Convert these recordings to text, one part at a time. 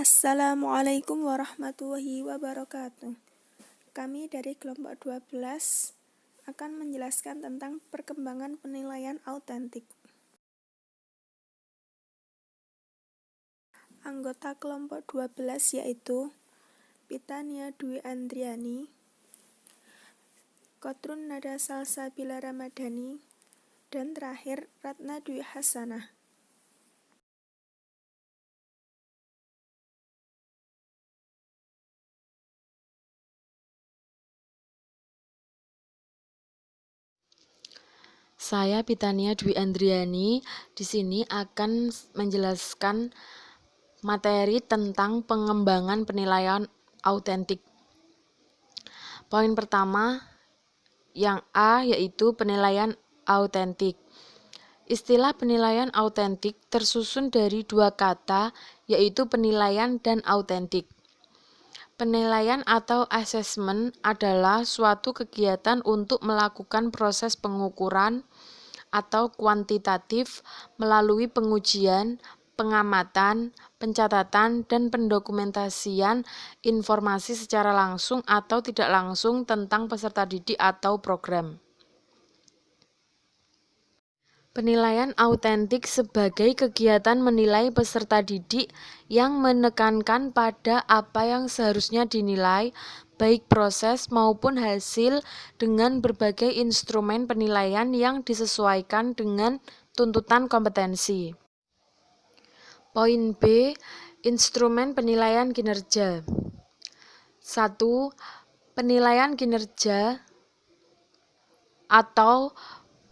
Assalamualaikum warahmatullahi wabarakatuh. Kami dari kelompok 12 akan menjelaskan tentang perkembangan penilaian autentik. Anggota kelompok 12 yaitu Pitania Dwi Andriani, Kotrun Nada Salsabila Ramadhani, dan terakhir Ratna Dwi Hasanah. Saya Pitania Dwi Andriani di sini akan menjelaskan materi tentang pengembangan penilaian autentik. Poin pertama yang A yaitu penilaian autentik. Istilah penilaian autentik tersusun dari dua kata yaitu penilaian dan autentik. Penilaian atau assessment adalah suatu kegiatan untuk melakukan proses pengukuran atau kuantitatif melalui pengujian, pengamatan, pencatatan, dan pendokumentasian informasi secara langsung atau tidak langsung tentang peserta didik atau program. Penilaian autentik sebagai kegiatan menilai peserta didik yang menekankan pada apa yang seharusnya dinilai, baik proses maupun hasil dengan berbagai instrumen penilaian yang disesuaikan dengan tuntutan kompetensi. Poin B, instrumen penilaian kinerja. 1. Penilaian kinerja atau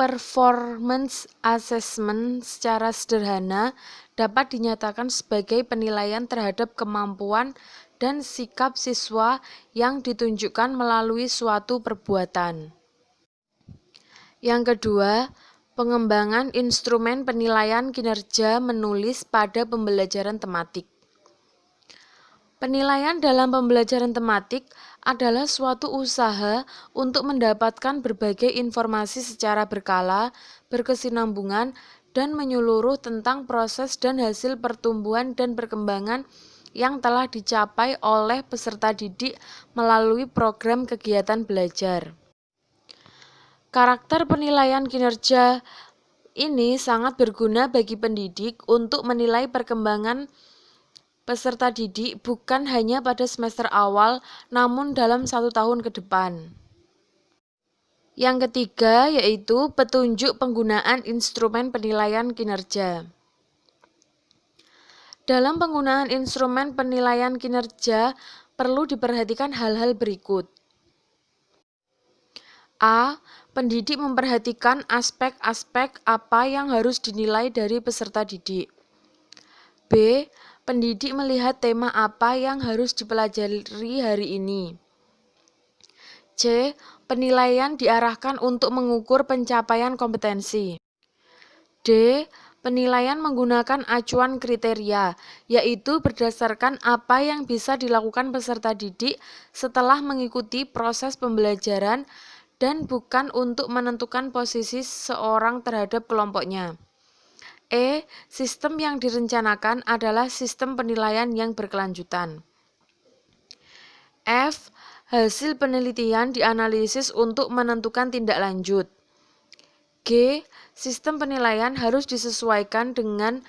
performance assessment secara sederhana dapat dinyatakan sebagai penilaian terhadap kemampuan dan sikap siswa yang ditunjukkan melalui suatu perbuatan. Yang kedua, pengembangan instrumen penilaian kinerja menulis pada pembelajaran tematik. Penilaian dalam pembelajaran tematik adalah suatu usaha untuk mendapatkan berbagai informasi secara berkala, berkesinambungan, dan menyeluruh tentang proses dan hasil pertumbuhan dan perkembangan yang telah dicapai oleh peserta didik melalui program kegiatan belajar. Karakter penilaian kinerja ini sangat berguna bagi pendidik untuk menilai perkembangan peserta didik bukan hanya pada semester awal, namun dalam 1 tahun ke depan. Yang ketiga yaitu petunjuk penggunaan instrumen penilaian kinerja. Dalam penggunaan instrumen penilaian kinerja perlu diperhatikan hal-hal berikut. A. Pendidik memperhatikan aspek-aspek apa yang harus dinilai dari peserta didik. B. Pendidik melihat tema apa yang harus dipelajari hari ini. C. Penilaian diarahkan untuk mengukur pencapaian kompetensi. D. Penilaian menggunakan acuan kriteria, yaitu berdasarkan apa yang bisa dilakukan peserta didik setelah mengikuti proses pembelajaran dan bukan untuk menentukan posisi seorang terhadap kelompoknya. E. Sistem yang direncanakan adalah sistem penilaian yang berkelanjutan. F. Hasil penelitian dianalisis untuk menentukan tindak lanjut. G. Sistem penilaian harus disesuaikan dengan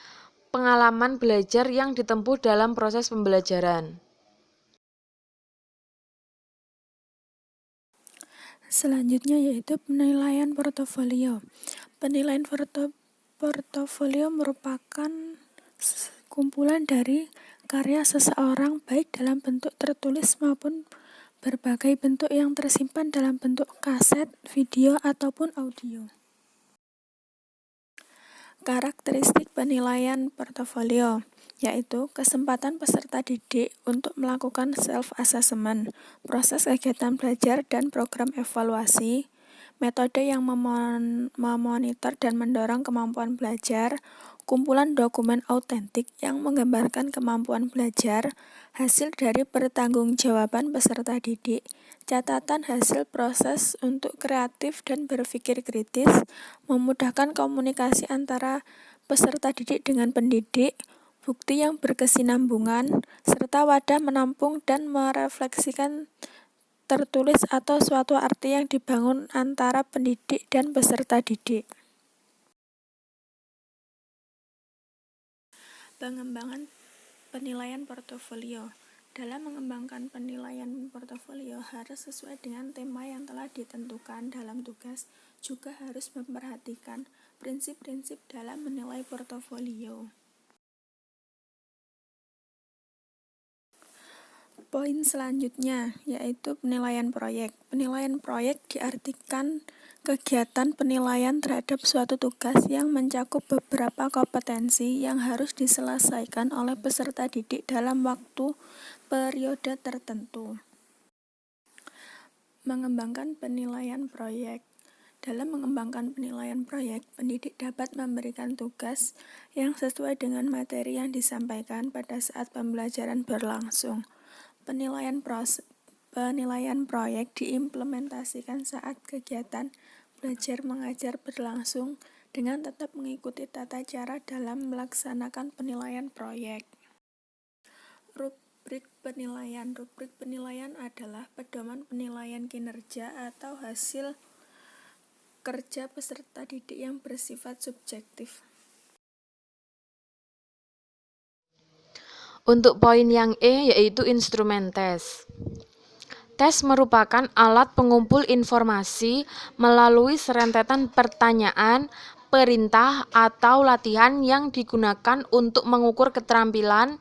pengalaman belajar yang ditempuh dalam proses pembelajaran. Selanjutnya yaitu penilaian portofolio. Penilaian portofolio merupakan kumpulan dari karya seseorang baik dalam bentuk tertulis maupun berbagai bentuk yang tersimpan dalam bentuk kaset, video, ataupun audio. Karakteristik penilaian portofolio yaitu kesempatan peserta didik untuk melakukan self-assessment, proses kegiatan belajar dan program evaluasi, metode yang memonitor dan mendorong kemampuan belajar, kumpulan dokumen autentik yang menggambarkan kemampuan belajar, hasil dari pertanggungjawaban peserta didik, catatan hasil proses untuk kreatif dan berpikir kritis, memudahkan komunikasi antara peserta didik dengan pendidik, bukti yang berkesinambungan, serta wadah menampung dan merefleksikan tertulis atau suatu arti yang dibangun antara pendidik dan peserta didik. Pengembangan penilaian portofolio. Dalam mengembangkan penilaian portofolio harus sesuai dengan tema yang telah ditentukan dalam tugas, juga harus memperhatikan prinsip-prinsip dalam menilai portofolio. Poin selanjutnya yaitu penilaian proyek. Penilaian proyek diartikan kegiatan penilaian terhadap suatu tugas yang mencakup beberapa kompetensi yang harus diselesaikan oleh peserta didik dalam waktu periode tertentu. Mengembangkan penilaian proyek. Dalam mengembangkan penilaian proyek, pendidik dapat memberikan tugas yang sesuai dengan materi yang disampaikan pada saat pembelajaran berlangsung. Penilaian proyek diimplementasikan saat kegiatan belajar mengajar berlangsung dengan tetap mengikuti tata cara dalam melaksanakan penilaian proyek. Rubrik penilaian. Rubrik penilaian adalah pedoman penilaian kinerja atau hasil kerja peserta didik yang bersifat subjektif. Untuk poin yang E yaitu instrumen tes. Tes merupakan alat pengumpul informasi melalui serentetan pertanyaan, perintah, atau latihan yang digunakan untuk mengukur keterampilan,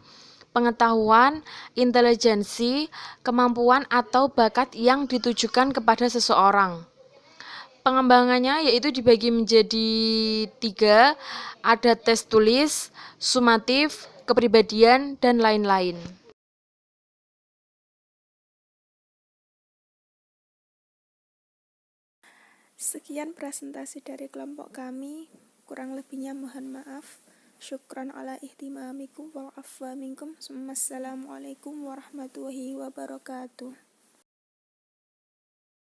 pengetahuan, intelijensi, kemampuan, atau bakat yang ditujukan kepada seseorang. Pengembangannya yaitu dibagi menjadi 3, ada tes tulis, sumatif, kepribadian, dan lain-lain. Sekian presentasi dari kelompok kami, kurang lebihnya mohon maaf. Syukran ala ihtimamikum wal afwa minkum. Assalamualaikum warahmatullahi wabarakatuh.